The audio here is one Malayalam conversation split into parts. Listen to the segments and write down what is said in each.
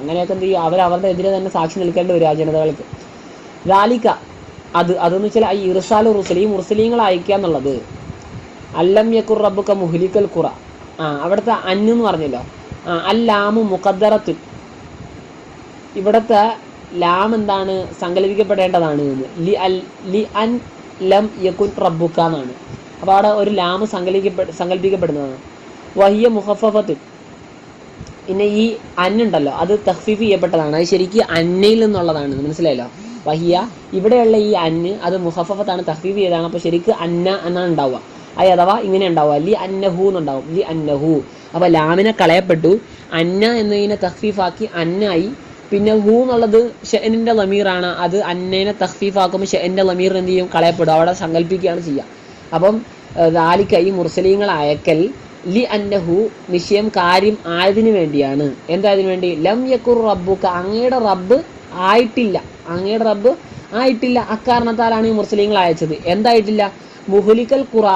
അങ്ങനെയൊക്കെ എന്ത് ചെയ്യും, അവരുടെ എതിരെ തന്നെ സാക്ഷി നിൽക്കേണ്ടി വരും ആ ജനതകൾക്ക്. ലാലിക്ക അതെന്ന് വെച്ചാൽ ഈ ഇർസാലു റുസൽ, ഈ മുർസലീങ്ങൾ അയക്കുക എന്നുള്ളത്, അല്ലം യക്കുർ റബ്ബുക മുഹ്ലിക്കൽ ഖുറ, അവിടുത്തെ എന്ന് പറഞ്ഞല്ലോ, അല്ലാമു മുഖദ്ദറത്തുൻ, ഇവിടുത്തെ ലാം എന്താണ്, സങ്കല്പിക്കപ്പെടേണ്ടതാണ് എന്ന്. ലി അൻ ലം യകുൻ റബ്ബുക എന്നാണ്. അപ്പോൾ അവിടെ ഒരു ലാം സങ്കല്പിക്കപ്പെടുന്നതാണ്. വഹിയ മുഖഫഫത്ത്, പിന്നെ ഈ അന്നുണ്ടല്ലോ അത് തഖ്ഫീഫ് ചെയ്യപ്പെട്ടതാണ്, അത് ശരിക്കും അന്നയിൽ നിന്നുള്ളതാണ്, മനസ്സിലായല്ലോ. വഹിയ ഇവിടെയുള്ള ഈ അന്ന് അത് മുഖഫഫത്താണ്, തഖ്ഫീഫ് ചെയ്തതാണ്. അപ്പോൾ ശരിക്കും അന്ന എന്നാണ് ഉണ്ടാവുക, അഥവാ ഇങ്ങനെ ഉണ്ടാവുക, ലി അന്നഹു എന്നുണ്ടാവും, ലി അന്നഹു. അപ്പോൾ ലാമിനെ കളയപ്പെട്ടു, അന്ന എന്നതിനെ തഖ്ഫീഫാക്കി അന്നായി. പിന്നെ ഹു എന്നുള്ളത് ഷെഅനിൻ്റെ ലമീറാണ്, അത് അന്നേനെ തഖ്ഫീഫാക്കുമ്പോൾ ഷെഅൻ്റെ ലമീർ എന്ത് ചെയ്യും, കളയപ്പെടും, അവിടെ സങ്കല്പിക്കുകയാണ് ചെയ്യുക. അപ്പം ദാലിക ഈ മുർസലീങ്ങൾ അയക്കൽ ലി അന്നഹു നിശ്ചയം കാര്യം ആയതിനു വേണ്ടിയാണ്. എന്തായതിനു വേണ്ടി? ലം യക്കുർ റബ്ബുക, അങ്ങയുടെ റബ്ബ് ആയിട്ടില്ല, അക്കാരണത്താലാണ് ഈ മുർസലീങ്ങൾ അയച്ചത്. എന്തായിട്ടില്ല? മുഹ്ലിക്കൽ ഖുറ,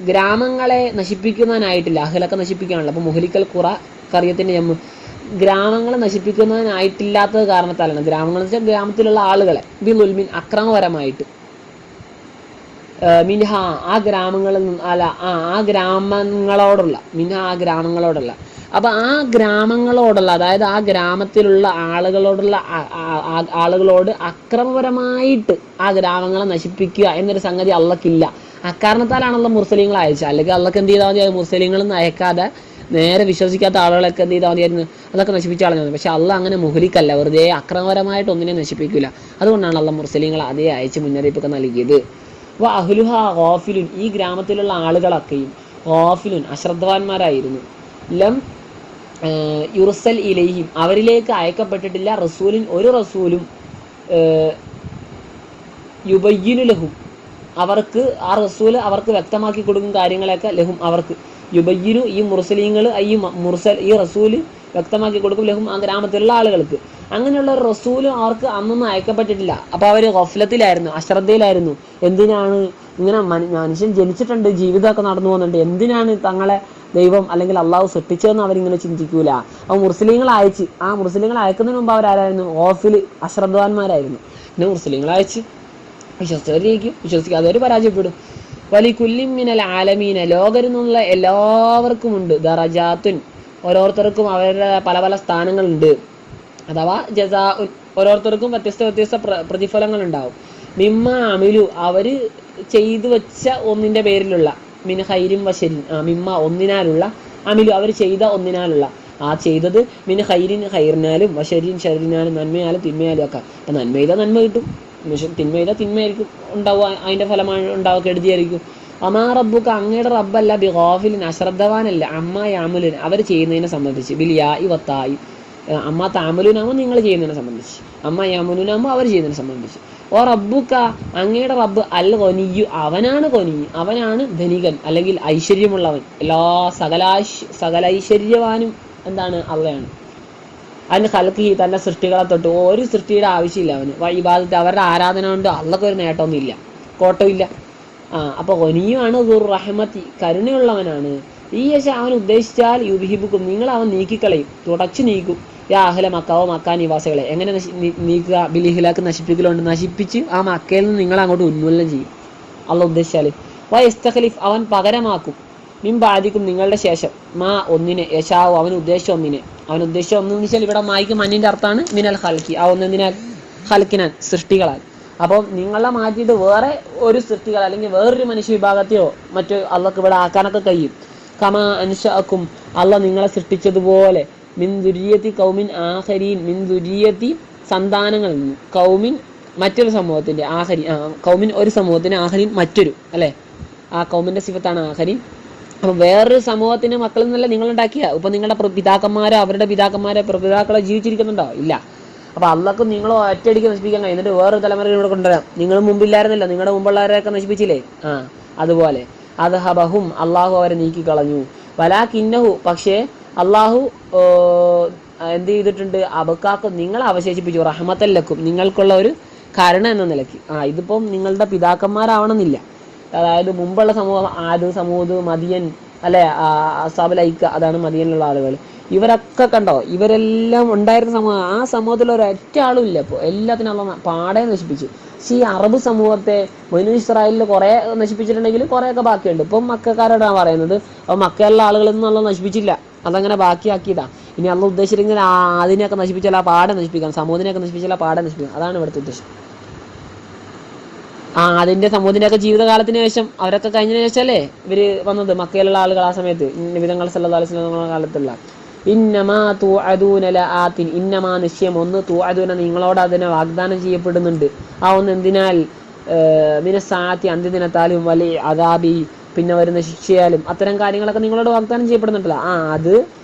ഗ്രാമങ്ങളെ നശിപ്പിക്കുന്നതിനായിട്ടില്ല. അഹ്ലൊക്കെ നശിപ്പിക്കാണല്ലോ, അപ്പോൾ മുഹ്ലിക്കൽ ഖുറ കറിയത്തിൻ്റെ ജമ്മു, ഗ്രാമങ്ങളെ നശിപ്പിക്കുന്നതിനായിട്ടില്ലാത്തത് കാരണത്താലാണ്. ഗ്രാമങ്ങൾ എന്ന് വെച്ചാൽ ഗ്രാമത്തിലുള്ള ആളുകളെ ബിളുൽമിൻ അക്രമപരമായിട്ട്, മിൻഹ ആ ഗ്രാമങ്ങളിൽ അല്ല ആ ഗ്രാമങ്ങളോടുള്ള, മിൻഹ ആ ഗ്രാമങ്ങളോടുള്ള. അപ്പം ആ ഗ്രാമങ്ങളോടുള്ള, അതായത് ആ ഗ്രാമത്തിലുള്ള ആളുകളോട് അക്രമപരമായിട്ട് ആ ഗ്രാമങ്ങളെ നശിപ്പിക്കുക എന്നൊരു സംഗതി അള്ളക്കില്ല. അക്കാരണത്താലാണല്ലോ മുർസലീങ്ങൾ അയച്ചത്. അല്ലെങ്കിൽ അള്ളക്ക് എന്ത് ചെയ്താൽ മതി, മുർസലീങ്ങളൊന്നും അയക്കാതെ നേരെ വിശ്വസിക്കാത്ത ആളുകളൊക്കെ എന്ത് ചെയ്താൽ മതിയായിരുന്നു, അതൊക്കെ നശിപ്പിച്ച ആളാണ്. പക്ഷെ അള്ള അങ്ങനെ മുഹ്ലിക്കല്ല, വെറുതെ അക്രമപരമായിട്ട് ഒന്നിനെ നശിപ്പിക്കില്ല. അതുകൊണ്ടാണ് അള്ള മുർസലീങ്ങൾ അതേ അയച്ച് മുന്നറിയിപ്പൊക്കെ നൽകിയത്. വ അഹ്ലുഹ ഗാഫിലുൻ, ഈ ഗ്രാമത്തിലുള്ള ആളുകളൊക്കെയും ഗാഫിലുൻ അശ്രദ്ധവാന്മാരായിരുന്നു. ലം യുർസൽ ഇലൈഹിം, അവരിലേക്ക് അയക്കപ്പെട്ടിട്ടില്ല റസൂലിൻ, ഒരു റസൂലും, യുബയ്യിനു ലഹും, അവർക്ക് ആ റസൂല് അവർക്ക് വ്യക്തമാക്കി കൊടുക്കും കാര്യങ്ങളൊക്കെ, ലഹും അവർക്ക്, യുബയ്യിനു ഈ മുർസലീങ്ങൾ ഈ റസൂല് വ്യക്തമാക്കി കൊടുക്കും, ലഹും ആ ഗ്രാമത്തിലുള്ള ആളുകൾക്ക്. അങ്ങനെയുള്ള ഒരു റസൂലും അവർക്ക് അന്നൊന്നും അയക്കപ്പെട്ടിട്ടില്ല. അപ്പോൾ അവർ ഗഫ്ലത്തിലായിരുന്നു, അശ്രദ്ധയിലായിരുന്നു. എന്തിനാണ് ഇങ്ങനെ മനുഷ്യൻ ജനിച്ചിട്ടുണ്ട്, ജീവിതമൊക്കെ നടന്നു പോകുന്നുണ്ട്, എന്തിനാണ് തങ്ങളെ ദൈവം അല്ലെങ്കിൽ അള്ളാഹു സൃഷ്ടിച്ചതെന്ന് അവരിങ്ങനെ ചിന്തിക്കൂല. അപ്പോൾ മുർസലീങ്ങൾ അയച്ച്, ആ മുർസലീങ്ങൾ അയക്കുന്നതിന് മുമ്പ് അവരാരായിരുന്നു? ഗാഫിൽ അശ്രദ്ധവാന്മാരായിരുന്നു. പിന്നെ മുർസലീങ്ങൾ അയച്ച് വിശ്വസിച്ചവരിലേക്കും, വിശ്വസിക്കാത്തവർ പരാജയപ്പെടും. വലി കുല്ലിൻ മിനൽ ആലമീന, ലോകരിൽ നിന്നുള്ള എല്ലാവർക്കുമുണ്ട് ദറജാത്തുൻ, ഓരോരുത്തർക്കും അവരുടെ പല പല സ്ഥാനങ്ങളുണ്ട്. അഥവാ ജസാ, ഓരോരുത്തർക്കും വ്യത്യസ്ത പ്രതിഫലങ്ങൾ ഉണ്ടാവും. മിമ്മ അമിലു, അവർ ചെയ്തു വെച്ച ഒന്നിൻ്റെ പേരിലുള്ള, മിൻ ഹൈരിൻ വശരിൻ, മിമ്മ ഒന്നിനാലുള്ള, അമിലു അവർ ചെയ്ത ഒന്നിനാലുള്ള, ആ ചെയ്തത് മിൻ ഹൈരിൻ ഹൈറിനാലും വശരിൻ ഷരിനാലും, നന്മയാലും തിന്മയാലും ഒക്കെ. അപ്പം നന്മ ചെയ്താൽ നന്മ കിട്ടും, തിന്മ ചെയ്താൽ തിന്മയായിരിക്കും ഉണ്ടാവുക, അതിൻ്റെ ഫലമാണ് ഉണ്ടാവുക, കെടുതിയായിരിക്കും. അമാ റബ്ബുക, അങ്ങയുടെ റബ്ബല്ല ബിഗാഫിലിൻ അശ്രദ്ധവാനല്ല, അമ്മ യാമുലിൻ അവർ ചെയ്യുന്നതിനെ സംബന്ധിച്ച്, ബിൽ യാ ഇ വത്തായി, അമ്മ താമലുനാമോ നിങ്ങൾ ചെയ്യുന്നതിനെ സംബന്ധിച്ച്, അമ്മ യാമുലുനാമോ അവർ ചെയ്യുന്നതിനെ സംബന്ധിച്ച്. ഓ റബ്ബുക, അങ്ങയുടെ റബ്ബ് അൽ ഗനിയ്യു, അവനാണ് ഗനി, അവനാണ് ധനികൻ അല്ലെങ്കിൽ ഐശ്വര്യമുള്ളവൻ, എല്ലാ സകല ഐശ്വര്യവാനും എന്താണ് അള്ളയാണ്. അതിന് ഖൽഖി, തൻ്റെ സൃഷ്ടികളെ തൊട്ട് ഒരു സൃഷ്ടിയുടെ ആവശ്യമില്ല അവന്. ഇബാദത്ത് അവരുടെ ആരാധന കൊണ്ട് അള്ളക്ക് ഒരു നേട്ടമൊന്നും ഇല്ല, കോട്ടമില്ല. അപ്പോൾ ഗനിയുമാണ്, ദുർ റഹ്മത്തി കരുണയുള്ളവനാണ്. ഈ യശ അവൻ ഉദ്ദേശിച്ചാൽ യുദ്ഹിബുക്കും നിങ്ങൾ അവൻ നീക്കിക്കളയും, തുടച്ചു നീക്കും. യാ അഹ്ല മക്കാവോ മക്കാ നിവാസികളെ, എങ്ങനെ നീക്കുക? ബിലിഹിലാക്ക് നശിപ്പിക്കലുണ്ട്, നശിപ്പിച്ച് ആ മക്കയിൽ നിന്ന് നിങ്ങൾ അങ്ങോട്ട് ഉന്മൂലനം ചെയ്യും അള്ള ഉദ്ദേശിച്ചാൽ. വയസ്തഖലിഫ് അവൻ പകരമാക്കും, മിൻ ബാദിക്കും നിങ്ങളുടെ ശേഷം, മാ ഒന്നിനെ, യശാവോ അവൻ ഉദ്ദേശിച്ച ഒന്നിനെ. അവൻ ഉദ്ദേശിച്ച ഒന്നെന്ന് വെച്ചാൽ ഇവിടെ മായ്ക്ക് മന്നിൻ്റെ അർത്ഥമാണ് മിനൽ ഖൽക്കി, ആ ഒന്നെന്തിനാൽ ഖൽക്കിനാൽ സൃഷ്ടികളാൽ. അപ്പോൾ നിങ്ങളെ മാറ്റിയിട്ട് വേറെ ഒരു സൃഷ്ടികൾ അല്ലെങ്കിൽ വേറൊരു മനുഷ്യ വിഭാഗത്തെയോ മറ്റോ അള്ളക്ക് ഇവിടെ ആക്കാനൊക്കെ കഴിയും. കമാ അൻഷഅക്കും, അള്ള നിങ്ങളെ സൃഷ്ടിച്ചതുപോലെ, മിൻ ദുരിയത്തി കൗമിൻ ആഖരീൻ, മിൻ ദുരിയത്തി സന്താനങ്ങളിൽ നിന്ന്, കൗമിൻ മറ്റൊരു സമൂഹത്തിൻ്റെ, ആഖരി കൗമിൻ ഒരു സമൂഹത്തിന്, ആഖരീൻ മറ്റൊരു, അല്ലേ, ആ കൗമിൻ്റെ സിഫത്താണ് ആഖരീൻ. അപ്പം വേറൊരു സമൂഹത്തിൻ്റെ മക്കളിൽ നിന്നല്ല നിങ്ങളുണ്ടാക്കിയ. ഇപ്പം നിങ്ങളുടെ പിതാക്കന്മാരോ അവരുടെ പിതാക്കന്മാരോ പ്രപിതാക്കളോ ജീവിച്ചിരിക്കുന്നുണ്ടോ? ഇല്ല. അപ്പോൾ അള്ളക്ക് നിങ്ങൾ ഒറ്റയടിക്ക് നശിപ്പിക്കാൻ കഴിയും, എന്നിട്ട് വേറൊരു തലമുറ ഇവിടെ കൊണ്ടുവരാം. നിങ്ങൾ മുമ്പില്ലായിരുന്നല്ലോ, നിങ്ങളുടെ മുമ്പുള്ളവരെയൊക്കെ നശിപ്പിച്ചില്ലേ? അതുപോലെ അത് ഹബഹും അള്ളാഹു അവരെ നീക്കിക്കളഞ്ഞു. വലാകിന്നഹു, പക്ഷേ അള്ളാഹു എന്ത് ചെയ്തിട്ടുണ്ട്? അബക്കാക്കും നിങ്ങളെ അവശേഷിപ്പിച്ചു, റഹ്മത്തല്ലക്കും നിങ്ങൾക്കുള്ള ഒരു കരുണ എന്ന നിലയ്ക്ക്. ഇതിപ്പം നിങ്ങളുടെ പിതാക്കന്മാരാവണമെന്നില്ല, അതായത് മുമ്പുള്ള സമൂഹം ആദ്, സമൂദ്, മദിയൻ അല്ലെ, അസാബുൽ ഐക്ക, അതാണ് മദീനയിലുള്ള ആളുകൾ. ഇവരൊക്കെ കണ്ടോ, ഇവരെല്ലാം ഉണ്ടായിരുന്ന സമൂഹം. ആ സമൂഹത്തിൽ ഒരൊറ്റ ആളും ഇല്ല ഇപ്പോൾ, എല്ലാത്തിനും അള്ളാഹ് പാടെ നശിപ്പിച്ചു. പക്ഷേ ഈ അറബ് സമൂഹത്തെ ബനൂ ഇസ്രായേലിൽ കുറെ നശിപ്പിച്ചിട്ടുണ്ടെങ്കിൽ കുറേയൊക്കെ ബാക്കിയുണ്ട്. ഇപ്പം മക്കാരോടാണ് പറയുന്നത്, അപ്പോൾ മക്കയിലുള്ള ആളുകളൊന്നും അള്ളാഹ് നശിപ്പിച്ചില്ല, അതങ്ങനെ ബാക്കിയാക്കിയതാ. ഇനി അള്ളാഹ് ഉദ്ദേശിച്ചില്ലെങ്കിൽ അതിനെയൊക്കെ നശിപ്പിച്ചാൽ ആ പാടെ നശിപ്പിക്കാം, സമൂഹത്തിനെയൊക്കെ നശിപ്പിച്ചാൽ ആ പാടെ നശിപ്പിക്കാം. അതാണ് ഇവിടുത്തെ ഉദ്ദേശം. അതിന്റെ സമൂഹത്തിൻ്റെ ജീവിതകാലത്തിന് ശേഷം, അവരൊക്കെ കഴിഞ്ഞതിന് ശേഷമല്ലേ ഇവർ വന്നത്, മക്കയിലുള്ള ആളുകൾ ആ സമയത്ത് നബിതങ്ങൾ സല്ലല്ലാഹു അലൈഹി വസല്ലം കാലത്തുള്ള. ഇന്നമാ തുഅദൂന ലആത്തിൻ, ഇന്നമാ നിശ്ചയം ഒന്ന്, തുഅദൂന നിങ്ങളോട് അതിനെ വാഗ്ദാനം ചെയ്യപ്പെടുന്നുണ്ട്. ആ ഒന്ന് എന്തിനാൽ, മിനസ്സാഅത്തി അന്ത്യദിനത്താലും, വലി അദാബി പിന്നെ വരുന്ന ശിക്ഷയാലും, അത്തരം കാര്യങ്ങളൊക്കെ നിങ്ങളോട് വാഗ്ദാനം ചെയ്യപ്പെടുന്നുണ്ടല്ലോ. അത്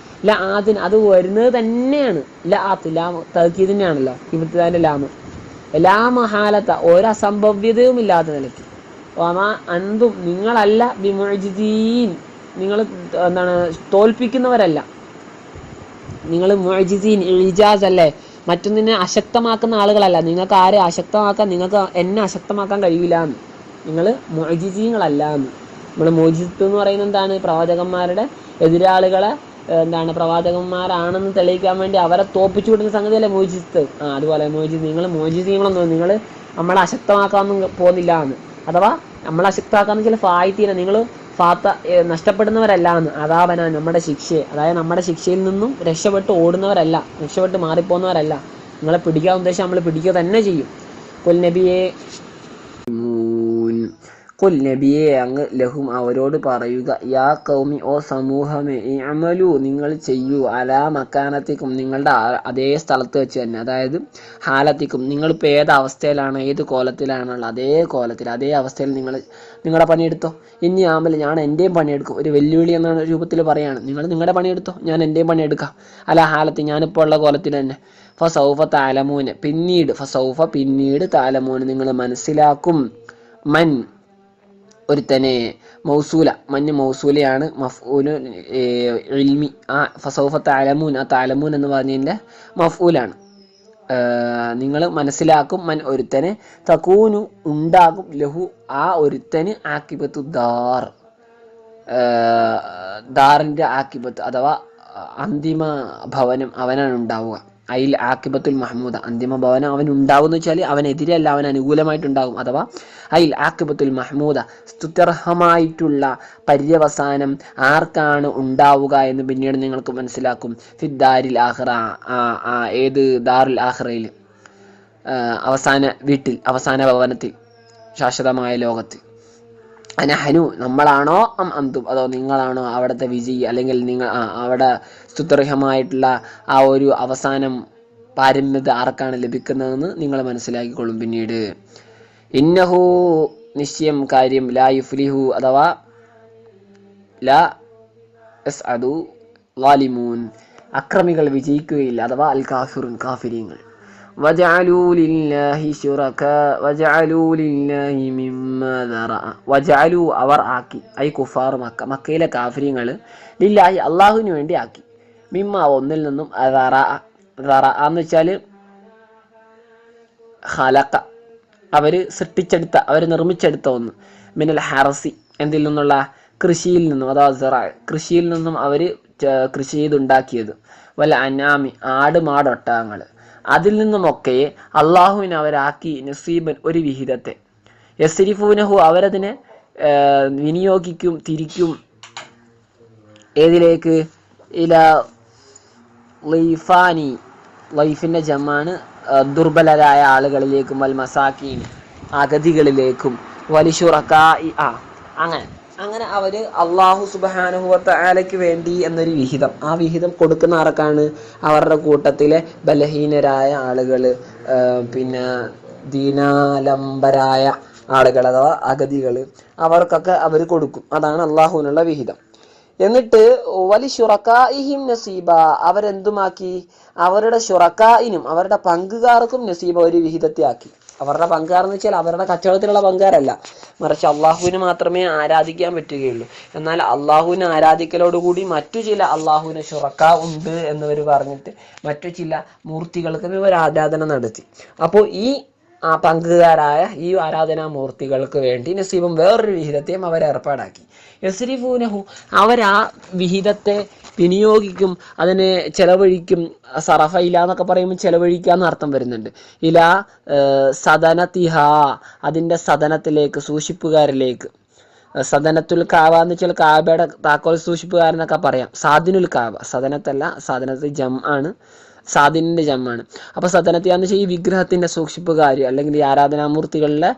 ലആത്തിൻ, അത് വരുന്നത് തന്നെയാണ്. ലആത്ത് ലാം തൗക്കീദിനെയാണല്ലോ, ഇബ്തിദാന്റെ ലാമ്. എല്ലാ മഹാലത്ത ഒരസംഭവ്യതയും ഇല്ലാത്ത നിലയ്ക്ക്. അന്തും നിങ്ങളല്ല, ബിമുഅ്ജിസീൻ നിങ്ങൾ എന്താണ് തോൽപ്പിക്കുന്നവരല്ല, നിങ്ങൾ മുഅ്ജിസീൻ ഇജാസ് അല്ലേ, മറ്റൊന്നിനെ അശക്തമാക്കുന്ന ആളുകളല്ല. നിങ്ങൾക്ക് ആരെ അശക്തമാക്കാൻ, നിങ്ങൾക്ക് എന്നെ അശക്തമാക്കാൻ കഴിയില്ല എന്ന്. നിങ്ങൾ മുഅ്ജിസീങ്ങളല്ല എന്ന്. നമ്മൾ മുഅ്ജിസത്ത് എന്ന് പറയുന്നത് എന്താണ്, പ്രവാചകന്മാരുടെ എതിരാളികളെ എന്താണ് പ്രവാചകന്മാരാണെന്ന് തെളിയിക്കാൻ വേണ്ടി അവരെ തോപ്പിച്ചു വിടുന്ന സംഗതിയല്ലേ മോചിത്ത്. അതുപോലെ മോചിത്ത്, നിങ്ങൾ മോചിതീങ്ങളൊന്നും, നിങ്ങൾ നമ്മളെ അശക്തമാക്കാനൊന്നും പോകുന്നില്ല എന്ന്. അഥവാ നമ്മളെ അശക്തമാക്കാന്ന് വെച്ചാൽ ഫായിത്തീന, നിങ്ങൾ നഷ്ടപ്പെടുന്നവരല്ല എന്ന്. അതാപന നമ്മുടെ ശിക്ഷയെ, അതായത് നമ്മുടെ ശിക്ഷയിൽ നിന്നും രക്ഷപ്പെട്ട് ഓടുന്നവരല്ല, രക്ഷപ്പെട്ട് മാറിപ്പോകുന്നവരല്ല. നിങ്ങളെ പിടിക്കാൻ ഉദ്ദേശം നമ്മൾ പിടിക്കുക തന്നെ ചെയ്യും. കൊൽനബിയെ കുൽ നബിയെ അങ്ങ് ലഹും അവരോട് പറയുക, യാ കൗമി ഓ സമൂഹമേ, ഇഅമലു നിങ്ങൾ ചെയ്യൂ, അലാ മക്കാനത്തിക്കും നിങ്ങളുടെ അതേ സ്ഥലത്ത് വെച്ച് തന്നെ, അതായത് ഹാലത്തിക്കും നിങ്ങളിപ്പോൾ ഏത് അവസ്ഥയിലാണ്, ഏത് കോലത്തിലാണുള്ളത് അതേ കോലത്തിൽ അതേ അവസ്ഥയിൽ നിങ്ങൾ നിങ്ങളുടെ പണിയെടുത്തോ. ഇനി ആമൽ ഞാൻ എൻ്റെയും പണിയെടുക്കും. ഒരു വെല്ലുവിളി എന്ന രൂപത്തിൽ പറയാണ്, നിങ്ങൾ നിങ്ങളുടെ പണിയെടുത്തോ, ഞാൻ എൻ്റെയും പണിയെടുക്കാം. അല ഹാലത്ത് ഞാനിപ്പോൾ ഉള്ള കോലത്തിൽ തന്നെ. ഫസൗഫ താലമൂന് പിന്നീട്, ഫസൗഫ പിന്നീട്, താലമൂന് നിങ്ങൾ മനസ്സിലാക്കും. മൻ ഒരുത്തനെ, മൗസൂല മഞ്ഞ് മൗസൂലയാണ്, മഫ്ഊല് ഇൽമി. ഫസൗഫ തഅലമൂൻ, ആ തഅലമൂൻ എന്ന് പറഞ്ഞതിൻ്റെ മഫ്ഊലാണ്. നിങ്ങൾ മനസ്സിലാക്കും, മൻ ഒരുത്തനെ, തകൂനു ഉണ്ടാകും, ലഹു ആ ഒരുത്തന്, ആക്കിബത്തു ദാർ ദാറിൻ്റെ ആക്കിബത്ത് അഥവാ അന്തിമ ഭവനം അവനാണ് ഉണ്ടാവുക. അയിൽ ആക്കിബത്തുൽ മഹ്മൂദ, അന്തിമ ഭവനം അവൻ ഉണ്ടാവുമെന്ന് വെച്ചാൽ അവനെതിരല്ല, അവൻ അനുകൂലമായിട്ടുണ്ടാകും. അഥവാ അയിൽ ആക്കിബത്തുൽ മഹ്മൂദ, സ്തുത്യർഹമായിട്ടുള്ള പര്യവസാനം ആർക്കാണ് ഉണ്ടാവുക എന്ന് പിന്നീട് നിങ്ങൾക്ക് മനസ്സിലാക്കും. ഫിദ്ദാരിൽ ആഖിറ, ഏത് ദാറുൽ ആഖിറയിൽ, അവസാന വീട്ടിൽ, അവസാന ഭവനത്തിൽ, ശാശ്വതമായ ലോകത്ത്. അനഹനു നമ്മളാണോ, അന്തും അതോ നിങ്ങളാണോ അവിടുത്തെ വിജയി, അല്ലെങ്കിൽ നിങ്ങൾ അവിടെ സ്തുത്യർഹമായിട്ടുള്ള ആ ഒരു അവസാനം പാരമ്യത ആർക്കാണ് ലഭിക്കുന്നതെന്ന് നിങ്ങൾ മനസ്സിലാക്കിക്കൊള്ളും പിന്നീട്. ഇന്നഹു നിശ്ചയം കാര്യം, ലാ യുഫ്ലിഹു അഥവാ ലാ യസ്അദു ളാലിമൂൻ അക്രമികൾ വിജയിക്കുകയില്ല, അഥവാ അൽ കാഫിറുൻ കാഫിരീങ്ങൾ. വജഅലൂ ലില്ലാഹി ശുറകാ വജഅലൂ ലില്ലാഹി മിമ്മാ ദറഅ, വജഅലൂ അവർ ആക്കി, ഐ കുഫാർ മക്ക, മക്കയിലെ കാഫിരീങ്ങൾ, ലില്ലാഹി അള്ളാഹുവിന് വേണ്ടി ആക്കി, മിമ്മ ഒന്നിൽ നിന്നും, ദറഅ എന്ന് വെച്ചാൽ ഖലഖ അവർ സൃഷ്ടിച്ചെടുത്ത, അവർ നിർമ്മിച്ചെടുത്ത ഒന്ന്, മിനൽ ഹറസി എന്തിൽ നിന്നുള്ള, കൃഷിയിൽ നിന്നും, അതായത് സറ കൃഷിയിൽ നിന്നും അവർ കൃഷി ചെയ്തുണ്ടാക്കിയത്, വല്ല അനാമി ആട് മാടൊട്ടകങ്ങൾ, അതിൽ നിന്നുമൊക്കെ അള്ളാഹുവിനെ അവരാക്കി നസീബൻ ഒരു വിഹിതത്തെ, യസ്രിഫൂനഹു അവരതിനെ വിനിയോഗിക്കും, തിരിക്കും, ഏതിലേക്ക്, ഇല ലൈഫാനി, ലൈഫിൻ്റെ ജമാണ് ദുർബലരായ ആളുകളിലേക്കും, വൽ മസാക്കീൻ അഗതികളിലേക്കും, വലിഷുറക്കായി അങ്ങനെ അവർ അള്ളാഹു സുബ്ഹാനഹു വ തആലയ്ക്ക് വേണ്ടി എന്നൊരു വിഹിതം, ആ വിഹിതം കൊടുക്കുന്ന ആർക്കാണ്, അവരുടെ കൂട്ടത്തിലെ ബലഹീനരായ ആളുകൾ, പിന്നെ ദീനാലംബരായ ആളുകൾ അഥവാ അഗതികൾ, അവർക്കൊക്കെ അവർ കൊടുക്കും. അതാണ് അള്ളാഹുവിനുള്ള വിഹിതം. എന്നിട്ട് വലി ഷുറക്കായിഹിം നസീബ അവരെന്തുമാക്കി, അവരുടെ ഷുറക്കായിനും അവരുടെ പങ്കുകാർക്കും നസീബ ഒരു വിഹിതത്തെ ആക്കി. അവരുടെ പങ്കുകാരെന്ന് വെച്ചാൽ അവരുടെ കച്ചവടത്തിലുള്ള പങ്കുകാരല്ല, മറിച്ച് അള്ളാഹുവിന് മാത്രമേ ആരാധിക്കാൻ പറ്റുകയുള്ളൂ. എന്നാൽ അള്ളാഹുവിനെ ആരാധിക്കലോടുകൂടി മറ്റു ചില അള്ളാഹുവിന് ഷുറക്ക ഉണ്ട് എന്നിവർ പറഞ്ഞിട്ട് മറ്റു ചില മൂർത്തികൾക്ക് ഇവർ ആരാധന നടത്തി. അപ്പോൾ ഈ ആ പങ്കുകാരായ ഈ ആരാധനാമൂർത്തികൾക്ക് വേണ്ടി നസീബും വേറൊരു വിഹിതത്തെയും അവർ ഏർപ്പാടാക്കി. യസ്രിഫൂനഹു അവരാ വിഹിതത്തെ വിനിയോഗിക്കും, അതിനെ ചെലവഴിക്കും. സറഫ ഇല എന്നൊക്കെ പറയുമ്പോൾ ചെലവഴിക്കാന്ന് അർത്ഥം വരുന്നുണ്ട്. ഇല സദനത്തിഹ അതിൻ്റെ സദനത്തിലേക്ക്, സൂക്ഷിപ്പുകാരിലേക്ക്. സദനത്തുൽ കാവ എന്ന് വെച്ചാൽ കാബയുടെ താക്കോൽ സൂക്ഷിപ്പുകാരനൊക്കെ പറയാം. സാദിനുൽ കാവ സദനത്തല്ല, സാധനത്തിൽ ജം ആണ്, സാദിനിന്റെ ജമ്മാണ്. അപ്പൊ സദനത്തിയാന്ന് വെച്ചാൽ ഈ വിഗ്രഹത്തിന്റെ സൂക്ഷിപ്പുകാർ അല്ലെങ്കിൽ ഈ ആരാധനാമൂർത്തികളിലെ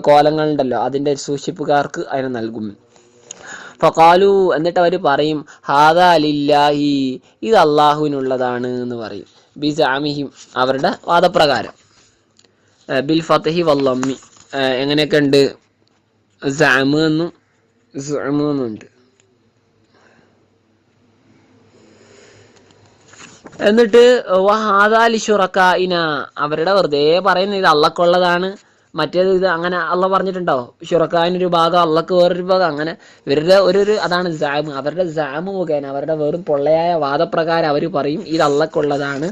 കോലങ്ങളുണ്ടല്ലോ അതിന്റെ സൂക്ഷിപ്പുകാർക്ക് അതിനെ നൽകും. ഫഖാലു എന്നിട്ട് അവർ പറയും ഹാദാ ലില്ലാഹി ഇത് അള്ളാഹുവിനുള്ളതാണ് എന്ന് പറയും. ബിസഅമിഹിം അവരുടെ വാദപ്രകാരം. ബിൽ ഫതഹി വല്ലമ്മി എങ്ങനെയൊക്കെ ഉണ്ട്, സഅമ് എന്നും സുഅമ് എന്നും ഉണ്ട്. എന്നിട്ട് വഹാദാ ലിശുറക്കാഇന അവരുടെ വെറുതെ പറയുന്നത് ഇത് അള്ളക്കുള്ളതാണ്, മറ്റേത് ഇത് അങ്ങനെ അള്ള പറഞ്ഞിട്ടുണ്ടോ? ഷുറക്കായിനൊരു ഭാഗം അള്ളക്ക് വേറൊരു ഭാഗം, അങ്ങനെ ഇവരുടെ ഒരു അതാണ് ജാമ്. അവരുടെ ജാമ് മുഖേന അവരുടെ വെറും പൊള്ളയായ വാദപ്രകാരം അവർ പറയും ഇത് അള്ളക്കുള്ളതാണ്.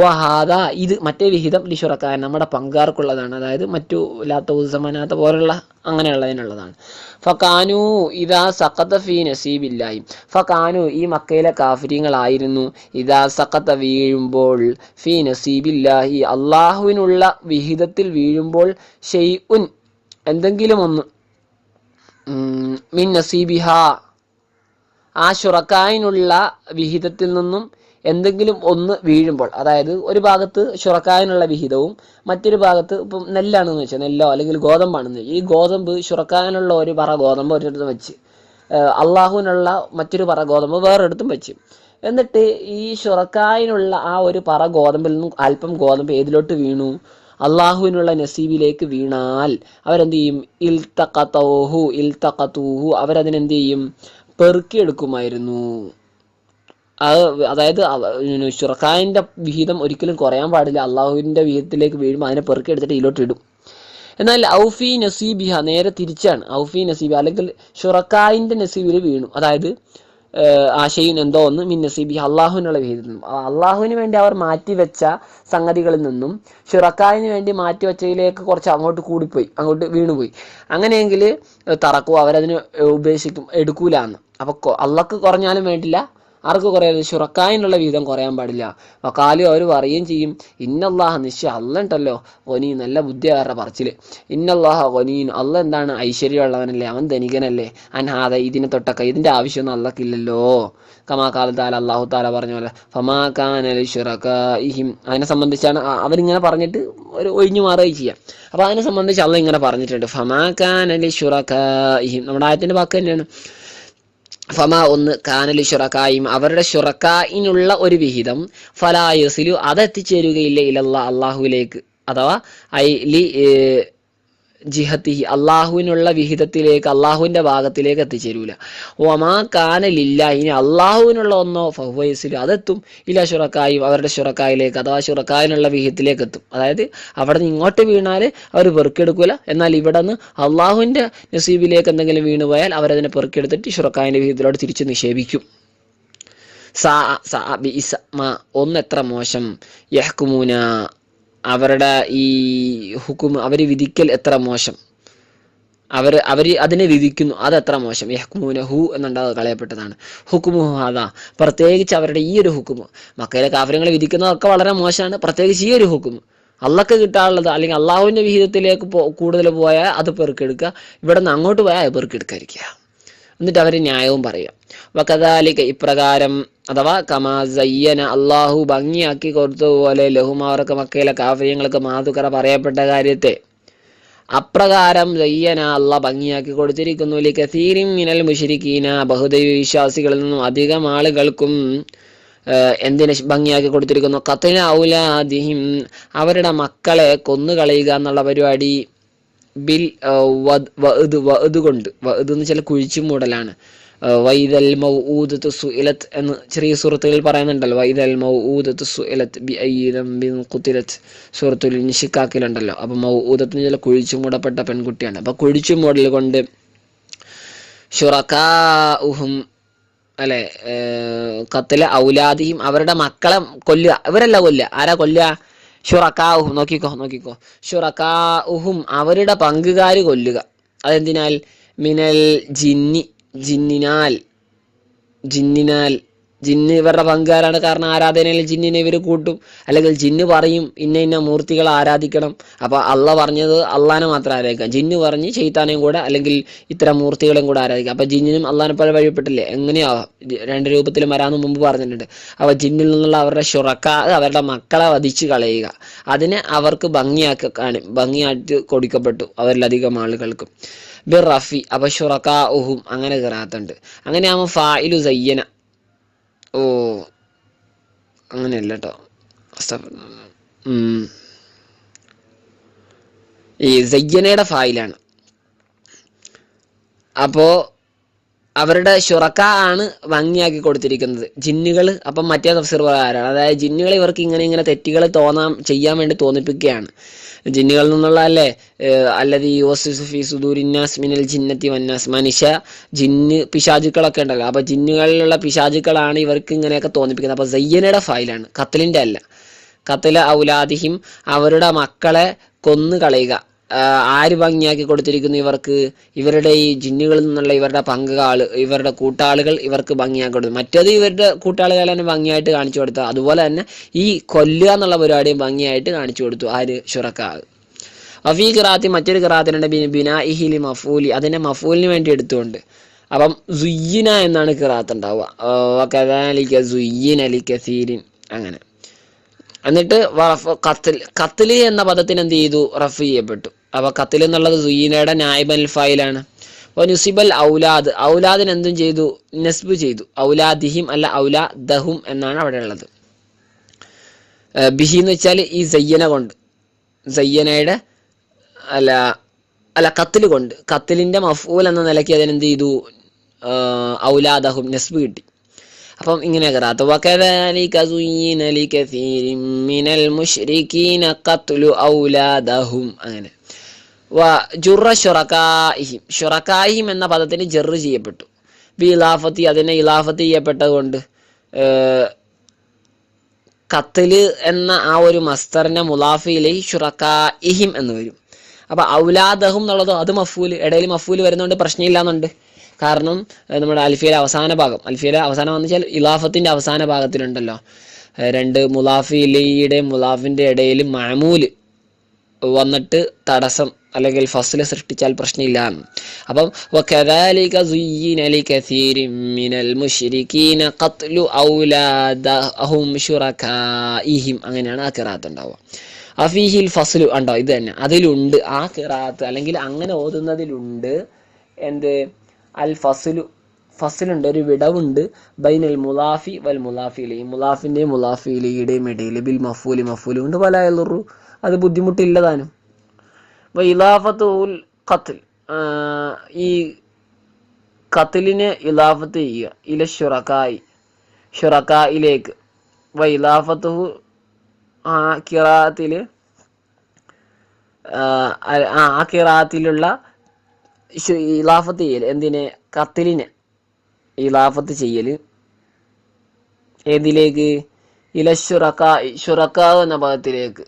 വഹാദ ഇത് മറ്റേ വിഹിതം ലിഷുറക്കാൻ നമ്മുടെ പങ്കാർക്കുള്ളതാണ്, അതായത് മറ്റു ലാത്ത ഉസമനാത്ത പോലുള്ള അങ്ങനെയുള്ളതിനുള്ളതാണ്. ഫക്കാനു ഇതാ സഖത്ത ഫീ നസീബില്ലാഹി ഫക്കാനു ഈ മക്കയിലെ കാഫിര്യങ്ങളായിരുന്നു ഇതാ സഖത്ത വീഴുമ്പോൾ ഫീ നസീബില്ലാഹി അള്ളാഹുവിനുള്ള വിഹിതത്തിൽ വീഴുമ്പോൾ ഷെയ്ഉൻ എന്തെങ്കിലും ഒന്ന് മിൻ നസീബിഹ ആ ഷുറക്കായിനുള്ള വിഹിതത്തിൽ നിന്നും എന്തെങ്കിലും ഒന്ന് വീഴുമ്പോൾ, അതായത് ഒരു ഭാഗത്ത് ഷുറക്കായിനുള്ള വിഹിതവും മറ്റൊരു ഭാഗത്ത് ഇപ്പം നെല്ലാണെന്ന് വെച്ചാൽ നെല്ലോ അല്ലെങ്കിൽ ഗോതമ്പാണെന്ന് വെച്ചാൽ ഈ ഗോതമ്പ് ഷുറക്കായിനുള്ള ഒരു പറ ഗോതമ്പ് ഒരിടത്ത് വെച്ച് അള്ളാഹുവിനുള്ള മറ്റൊരു പറ ഗോതമ്പ് വേറൊരിടത്തും വെച്ച്, എന്നിട്ട് ഈ ഷുറക്കായിനുള്ള ആ ഒരു പറ ഗോതമ്പിൽ നിന്നും അല്പം ഗോതമ്പ് ഏതിലോട്ട് വീണു? അള്ളാഹുവിനുള്ള നസീബിലേക്ക് വീണാൽ അവരെന്ത് ചെയ്യും? ഇൽത്തഖതൂഹു അവരതിനെന്ത് ചെയ്യും? പെറുക്കിയെടുക്കുമായിരുന്നു. അതായത് ഷുറക്കായിൻ്റെ വിഹിതം ഒരിക്കലും കുറയാൻ പാടില്ല. അള്ളാഹുവിൻ്റെ വിഹിതത്തിലേക്ക് വീഴുമ്പോൾ അതിനെ പെറുക്കിയെടുത്തിട്ട് ഇതിലോട്ട് ഇടും. എന്നാൽ ഔഫി നസീബിഹ നേരെ തിരിച്ചാണ്. ഔഫി നസീബി അല്ലെങ്കിൽ ഷുറക്കായിൻ്റെ നസീബിൽ വീണു, അതായത് ആശയും എന്തോ ഒന്ന് മിൻ നസീബി അള്ളാഹുവിനുള്ള വിഹിതത്തിൽ നിന്നും അള്ളാഹുവിന് വേണ്ടി അവർ മാറ്റിവെച്ച സംഗതികളിൽ നിന്നും ഷുറക്കായിന് വേണ്ടി മാറ്റിവെച്ചതിലേക്ക് കുറച്ച് അങ്ങോട്ട് കൂടിപ്പോയി, അങ്ങോട്ട് വീണുപോയി. അങ്ങനെയെങ്കിൽ തറക്കൂ അവരതിന് ഉപേക്ഷിക്കും, എടുക്കൂല എന്ന്. അപ്പോൾ അള്ളാഹ്ക്ക് കുറഞ്ഞാലും വേണ്ടില്ല, ആർക്ക് കുറയാതെ ഷുറക്കായിനുള്ള വിഹിതം കുറയാൻ പാടില്ല. വക്കാലും അവർ പറയുകയും ചെയ്യും ഇന്നല്ലാഹ നിശ്ചയം അല്ല ഉണ്ടല്ലോ ഒനീ നല്ല ബുദ്ധികാരുടെ പറച്ചില്. ഇന്നല്ലാഹ ഒനീൻ അല്ല എന്താണ് ഐശ്വര്യമുള്ളവനല്ലേ, അവൻ ധനികനല്ലേ, അൻഹാദ ഇതിനെ തൊട്ടൊക്കെ ഇതിൻ്റെ ആവശ്യമൊന്നും അള്ളക്കില്ലല്ലോ. കമാ കാലത്താല അള്ളാഹു താല പറഞ്ഞ പോലെ ഫമാ കാനലി ഷുറക്കാഇഹിം അതിനെ സംബന്ധിച്ചാണ് അവരിങ്ങനെ പറഞ്ഞിട്ട് ഒരു ഒഴിഞ്ഞു മാറുകയും ചെയ്യാം. അപ്പോൾ അതിനെ സംബന്ധിച്ച് അള്ള ഇങ്ങനെ പറഞ്ഞിട്ടുണ്ട് ഫമാ കാനലി ഷുറക്കാഇഹിം നമ്മുടെ ആയത്തിൻ്റെ വാക്ക് തന്നെയാണ്. ഫമ ഒന്ന് കാനലി ഷുറക്കായും അവരുടെ ഷുറക്കായിനുള്ള ഒരു വിഹിതം ഫലായസിലു അതെത്തിച്ചേരുകയില്ല ഇലല്ലാ അള്ളാഹുവിലേക്ക്, അഥവാ ഐ ലി ജിഹത്തിഹി അള്ളാഹുവിനുള്ള വിഹിതത്തിലേക്ക് അള്ളാഹുവിൻ്റെ ഭാഗത്തിലേക്ക് എത്തിച്ചേരൂല. ഒമാ കാനലില്ല ഇനി അള്ളാഹുവിനുള്ള ഒന്നോ ഫഹുവയസിലു അതെത്തും ഇല ഷുറക്കായും അവരുടെ ഷുറക്കായിലേക്ക് അഥവാ ഷുറക്കായിനുള്ള വിഹിതത്തിലേക്ക് എത്തും. അതായത് അവിടെ നിന്ന് ഇങ്ങോട്ട് വീണാൽ അവർ പെറുക്കിയെടുക്കൂല, എന്നാൽ ഇവിടെ നിന്ന് അള്ളാഹുവിൻ്റെ നസീബിലേക്ക് എന്തെങ്കിലും വീണുപോയാൽ അവരതിനെ പെറുക്കിയെടുത്തിട്ട് ഷുറക്കായിൻ്റെ വിഹിതത്തിലോട്ട് തിരിച്ച് നിക്ഷേപിക്കും. ഒന്ന് എത്ര മോശം യഹ്കുമൂന അവരുടെ ഈ ഹുക്കും അവർ വിധിക്കൽ എത്ര മോശം, അവർ അതിനെ വിധിക്കുന്നു അതെത്ര മോശം. യഹ്കുമൂന ഹു എന്നുണ്ടാകുക കളയപ്പെട്ടതാണ്. ഹുക്കുമുഹു അതാ പ്രത്യേകിച്ച് അവരുടെ ഈ ഒരു ഹുക്കുമ് മക്കയിലെ കാഫര്യങ്ങളെ വിധിക്കുന്നതൊക്കെ വളരെ മോശമാണ്. പ്രത്യേകിച്ച് ഈ ഒരു ഹുക്കുമ് അള്ളക്ക് കിട്ടാനുള്ളത് അല്ലെങ്കിൽ അള്ളാഹുവിൻ്റെ വിഹിതത്തിലേക്ക് കൂടുതൽ പോയാൽ അത് പെറുക്കെടുക്കുക, ഇവിടെ നിന്ന് അങ്ങോട്ട് പോയാൽ അത് പെറുക്കെടുക്കാതിരിക്കുക, എന്നിട്ട് അവർ ന്യായവും പറയുക. വകദാലിക ഇപ്രകാരം അഥവാ കമാ സയ്യന അള്ളാഹു ഭംഗിയാക്കി കൊടുത്തതുപോലെ ലഹും അവർക്ക് മക്കയിലെ കാഫര്യങ്ങൾക്ക് മാതുക്കറ പറയപ്പെട്ട കാര്യത്തെ അപ്രകാരം സയ്യന അള്ളാഹ് ഭംഗിയാക്കി കൊടുത്തിരിക്കുന്നു. ലികസീരിൻ മിനൽ മുശ്രിക്കീന ബഹുദൈവ വിശ്വാസികളിൽ നിന്നും അധികം ആളുകൾക്കും എന്തിനെ ഭംഗിയാക്കി കൊടുത്തിരിക്കുന്നു? ഖത്ല ഔലാദിഹിം അവരുടെ മക്കളെ കൊന്നുകളയുക എന്നുള്ള പരിപാടി. ബിൽ വഅദ് കൊണ്ട് വഅദ് എന്ന് വെച്ചാൽ കുഴിച്ചു മൂടലാണ്. വൈദൽ മൗഊദത്തു സുഇലത്ത് എന്ന് ചെറിയ സൂറത്തുകളിൽ പറയുന്നുണ്ടല്ലോ. വൈദൽ മൗഊദത്തു സുഇലത്ത് ബിഅയ്യി ദംബിൻ ഖുതിലത്ത് സൂറത്തുൽ ഇൻശിഖാഖിലുണ്ടല്ലോ. അപ്പം മൗഊദത്ത് എന്ന് വെച്ചാൽ കുഴിച്ചു മൂടപ്പെട്ട പെൺകുട്ടിയാണ്. അപ്പം കുഴിച്ചു മൂടൽ കൊണ്ട് ഷുറക്കാഉഹും അല്ലെ ഖത്ല ഔലാദിഹിം അവരുടെ മക്കളെ കൊല്ലുക. ഇവരല്ല കൊല്ലുക, ആരാ കൊല്ലുക? ഷുറക്കാഉഹും, നോക്കിക്കോ ഷുറക്കാഉഹും അവരുടെ പങ്കുകാര് കൊല്ലുക. അതെന്തിനാൽ? മിനൽ ജിന്നി, ജിന്നിനാൽ ജിന്ന് ഇവരുടെ പങ്കുകാരാണ്. കാരണം ആരാധനയിൽ ജിന്നിനെ ഇവർ കൂട്ടും. അല്ലെങ്കിൽ ജിന്ന് പറയും ഇന്ന ഇന്ന മൂർത്തികളെ ആരാധിക്കണം. അപ്പൊ അള്ളാഹ് പറഞ്ഞത് അള്ളാഹിനെ മാത്രം ആരാധിക്കാം. ജിന്ന് പറഞ്ഞ് ശൈത്താനെയും കൂടെ അല്ലെങ്കിൽ ഇത്തരം മൂർത്തികളെയും കൂടെ ആരാധിക്കാം. അപ്പൊ ജിന്നിനും അള്ളാഹിനെ പോലെ വഴിപ്പെട്ടില്ലേ? എങ്ങനെയാവാം? രണ്ട് രൂപത്തിലും വരാമെന്ന് മുമ്പ് പറഞ്ഞിട്ടുണ്ട്. അപ്പൊ ജിന്നിൽ നിന്നുള്ള അവരുടെ ഷുറക്കാ അവരുടെ മക്കളെ വധിച്ചു കളയുക. അതിനെ അവർക്ക് ഭംഗിയായിട്ട് കൊടുക്കപ്പെട്ടു അവരിലധികം ആളുകൾക്കും. ബിർ റഫി, അപ്പൊ ഷുറക്കാഉഹും അങ്ങനെ ഖിറാഅത്തുണ്ട്. അങ്ങനെയാകുമ്പോൾ ഫായിലു സയ്യന. ഓ അങ്ങനെയല്ല കേട്ടോ. ഈ സയ്യനയുടെ ഫായിലാണ്. അപ്പോ അവരുടെ ഷുറക്ക ആണ് ഭംഗിയാക്കി കൊടുത്തിരിക്കുന്നത് ജിന്നുകൾ. അപ്പം മറ്റേ തഫ്സീർ പ്രകാരമാണ്. അതായത് ജിന്നുകൾ ഇവർക്ക് ഇങ്ങനെ തെറ്റുകൾ ചെയ്യാൻ വേണ്ടി തോന്നിപ്പിക്കുകയാണ്. ജിന്നുകളിൽ നിന്നുള്ള അല്ലേ അല്ലദീ യുവസ്വിസു ഫീ സുദൂരിന്നാസ് മിനൽ ജിന്നത്തി വന്നാസ്, മനുഷ്യ ജിന്ന് പിശാചുക്കളൊക്കെ ഉണ്ടല്ലോ. അപ്പൊ ജിന്നുകളിലുള്ള പിശാചുക്കളാണ് ഇവർക്ക് ഇങ്ങനെയൊക്കെ തോന്നിപ്പിക്കുന്നത്. അപ്പൊ സയ്യനയുടെ ഫായിലാണ്, ഖത്ലിന്റെ അല്ല. ഖത്ല ഔലാദിഹിം അവരുടെ മക്കളെ കൊന്നു കളയുക. ആര് ഭംഗിയാക്കി കൊടുത്തിരിക്കുന്നു ഇവർക്ക്? ഇവരുടെ ഈ ജിന്നുകളിൽ നിന്നുള്ള ഇവരുടെ ഇവരുടെ കൂട്ടാളുകൾ ഇവർക്ക് ഭംഗിയാക്കി കൊടുത്തു. മറ്റേത് ഇവരുടെ കൂട്ടാളുകൾ തന്നെ ഭംഗിയായിട്ട് കാണിച്ചു കൊടുത്തു. അതുപോലെ തന്നെ ഈ കൊല്ലുക എന്നുള്ള പരിപാടിയും ഭംഗിയായിട്ട് കാണിച്ചു കൊടുത്തു. ആര്? ഷുറക്കാ. വഫീ ഖിറാഅത്തി മറ്റൊരു ഖിറാഅത്തിനുണ്ട് ബിനാഇഹി ലി മഫൂലി, അതിനെ മഫൂലിന് വേണ്ടി എടുത്തുകൊണ്ട്. അപ്പം സുയ്യിന എന്നാണ് ഖിറാഅത്ത് ഉണ്ടാവുക. വകദാലിക സുയ്യിന ലികസീരിൻ അങ്ങനെ. എന്നിട്ട് ഖത്ൽ എന്ന പദത്തിന് എന്ത് ചെയ്തു? റഫ് ചെയ്യപ്പെട്ടു. അപ്പൊ ഖത്ൽ എന്നുള്ളത് സുയ്യിനയുടെ നായിബൽ ഫായിലാണ്. നുസിബൽ ഔലാദ്, ഔലാദിന് എന്തും ചെയ്തു? നസ്ബ് ചെയ്തു. ഔലാദിഹിം അല്ല ഔലാദഹും എന്നാണ് അവിടെ ഉള്ളത്. ബിഹി എന്ന് വെച്ചാൽ ഈ സയ്യന കൊണ്ട്, സയ്യനയുടെ അല്ല ഖത്ൽ കൊണ്ട്, ഖത്ലിന്റെ മഫൂൽ എന്ന നിലയ്ക്ക് അതിനെന്ത് ചെയ്തു? ഔലാദഹും നസ്ബ് കിട്ടി. അപ്പം ഇങ്ങനെ ഖിറാഅത്ത് വകദാലിക സുയ്യിന ലികസീരിൻ മിനൽ മുശ്രികീന ഖത്ലു ഔലാദഹും അങ്ങനെ. ജുറ ഷുറക്കാഇഹിം, ഷുറക്കാഇഹിം എന്ന പദത്തിന് ജറ് ചെയ്യപ്പെട്ടു. ബി ഇലാഫത്തി, അതിനെ ഇലാഫത്ത് ചെയ്യപ്പെട്ടത് കൊണ്ട് ഖത്ല് എന്ന ആ ഒരു മസ്തറിന്റെ മുലാഫിലെ ഷുറക്കാഇഹിം എന്ന് വരും. അപ്പൊ ഔലാദഹും എന്നുള്ളതോ അത് മഫൂല്, ഇടയിൽ മഫൂല് വരുന്നതുകൊണ്ട് പ്രശ്നമില്ലാന്നുണ്ട്. കാരണം നമ്മുടെ അൽഫിയയിലെ അവസാന ഭാഗം, അൽഫിയയിലെ അവസാനം വന്നു വെച്ചാൽ ഇലാഫത്തിന്റെ അവസാന ഭാഗത്തിലുണ്ടല്ലോ രണ്ട് മുലാഫിലയുടെ മുലാഫിന്റെ ഇടയിൽ മഅമൂല് വന്നിട്ട് തടസ്സം അല്ലെങ്കിൽ ഫസ്ല് സൃഷ്ടിച്ചാൽ പ്രശ്നമില്ല. അപ്പം വകദാലിക സുയ്യിന ലികസീരിൻ മിനൽ മുശ്രികീന ഖത്ലു ഔലാദഹും ശുറകാഇഹിം അങ്ങനെയാണ് ആ ഖിറാഅത്ത് ഉണ്ടാവുക. അഫീഹിൽ ഫസ്ലു ഉണ്ടോ? ഇത് തന്നെ അതിലുണ്ട് ആ ഖിറാഅത്ത് അല്ലെങ്കിൽ അങ്ങനെ ഓതുന്നതിലുണ്ട് എന്ത്? അൽ ഫസ്ലു, ഫസ്ലുണ്ട്, ഒരു വിടവുണ്ട്. ബൈനൽ മുലാഫി വൽ മുലാഫിലി, മുലാഫിന്റെയും മുലാഫിലിയുടെയും ഇടയിൽ ബിൽ മഫൂലി, മഫൂല് കൊണ്ട് വലായലുറു, അത് ബുദ്ധിമുട്ടില്ലതാനും. ഇലാഫത്തുൽ ഖത്ൽ, ഈ ഖത്ലിനെ ഇലാഫത്ത് ചെയ്യുക ഇല ഷുറക്കായി, ഷുറക്കായിലേക്ക്. ഇലാഫത്തുഹു ആ ഖിറാഅത്തില് ആ ഖിറാഅത്തിലുള്ള ഇലാഫത്ത് ചെയ്യൽ എന്തിനെ? ഖത്ലിനെ ഇലാഫത്ത് ചെയ്യല് ഏതിലേക്ക്? ഇല ഷുറക്കായി, ഷുറക്കാ എന്ന പദത്തിലേക്ക്.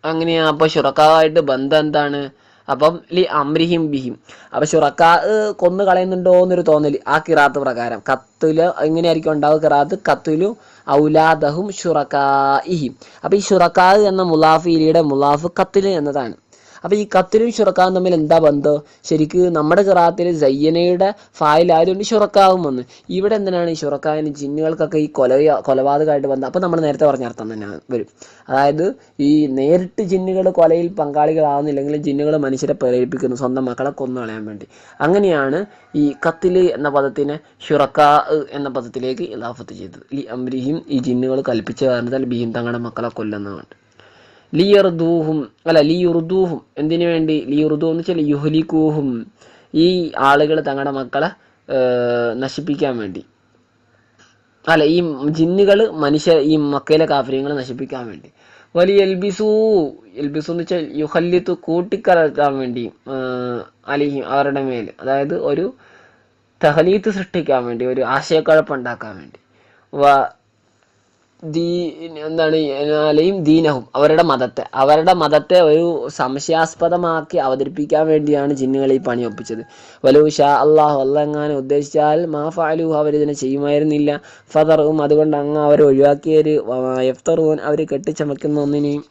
അങ്ങനെയാ. അപ്പൊ ഷുറക്കാവായിട്ട് ബന്ധം എന്താണ്? അപ്പം ലി അംരിഹിം ബിഹിം, അപ്പൊ ഷുറക്കാ കൊന്നു കളയുന്നുണ്ടോ എന്നൊരു തോന്നല് ആ ഖിറാഅത്ത് പ്രകാരം. ഖത്ല് എങ്ങനെയായിരിക്കും ഉണ്ടാവുക? ഖിറാഅത്ത് ഖത്ലു ഔലാദഹും ഷുറകാഇഹിം. അപ്പൊ ഈ ഷുറക്കാ എന്ന മുലാഫിലിയുടെ മുലാഫ് ഖത്ല് എന്നതാണ്. അപ്പൊ ഈ ഖത്ലും ഷുറക്കാവും തമ്മിൽ എന്താ ബന്ധം? ശരിക്ക് നമ്മുടെ ഖിറാഅത്തിൽ സയ്യനയുടെ ഫായിലായതുകൊണ്ട് ഷുറക്കാവും വന്നു. ഇവിടെ എന്തിനാണ് ഈ ഷുറക്കാവിന്? ജിന്നുകൾക്കൊക്കെ ഈ കൊലപാതകമായിട്ട് ബന്ധം. അപ്പൊ നമ്മൾ നേരത്തെ പറഞ്ഞ അർത്ഥം തന്നെ വരും. അതായത് ഈ നേരിട്ട് ജിന്നുകൾ കൊലയിൽ പങ്കാളികളാവുന്നില്ലെങ്കിൽ ജിന്നുകൾ മനുഷ്യരെ പ്രേരിപ്പിക്കുന്നു സ്വന്തം മക്കളെ കൊന്നു കളയാൻ വേണ്ടി. അങ്ങനെയാണ് ഈ ഖത്ല് എന്ന പദത്തിനെ ഷുറക്കാ എന്ന പദത്തിലേക്ക് ഇലാഫത്ത് ചെയ്തത്. ലി അംരിഹിം, ഈ ജിന്നുകൾ കൽപ്പിച്ച കാരണത്താൽ ബിഹിം തങ്ങളുടെ മക്കളെ കൊല്ലുന്നതുകൊണ്ട്. ലിയർദൂഹും ലിയുർദൂഹും, എന്തിനു വേണ്ടി? ലിയുർദൂ എന്ന് വെച്ചാൽ യുഹ്ലികൂഹും, ഈ ആളുകൾ തങ്ങളുടെ മക്കളെ നശിപ്പിക്കാൻ വേണ്ടി. ഈ ജിന്നുകൾ ഈ മക്കയിലെ കാഫിര്യങ്ങളെ നശിപ്പിക്കാൻ വേണ്ടി. എൽബിസു എന്ന് വെച്ചാൽ യുഹല്ലിത്തു കൂട്ടിക്കലർത്താൻ വേണ്ടി, അലിഹിം അവരുടെ മേൽ, അതായത് ഒരു തഹലീത്ത് സൃഷ്ടിക്കാൻ വേണ്ടി, ഒരു ആശയക്കുഴപ്പമുണ്ടാക്കാൻ വേണ്ടി. അലയും ദീനഹും അവരുടെ മതത്തെ ഒരു സംശയാസ്പദമാക്കി അവതരിപ്പിക്കാൻ വേണ്ടിയാണ് ജിന്നുകൾ ഈ പണി ഒപ്പിച്ചത്. വലു ഷാ അള്ളാഹു അള്ളാഹ് ഉദ്ദേശിച്ചാൽ മാ ഫഅലു അവരിതിനെ ചെയ്യുമായിരുന്നില്ല. ഫദറും അതുകൊണ്ട് അങ്ങ് അവരെ ഒഴിവാക്കിയൊരു യഫ്തറൂൻ അവർ കെട്ടിച്ചമയ്ക്കുന്ന ഒന്നിനെയും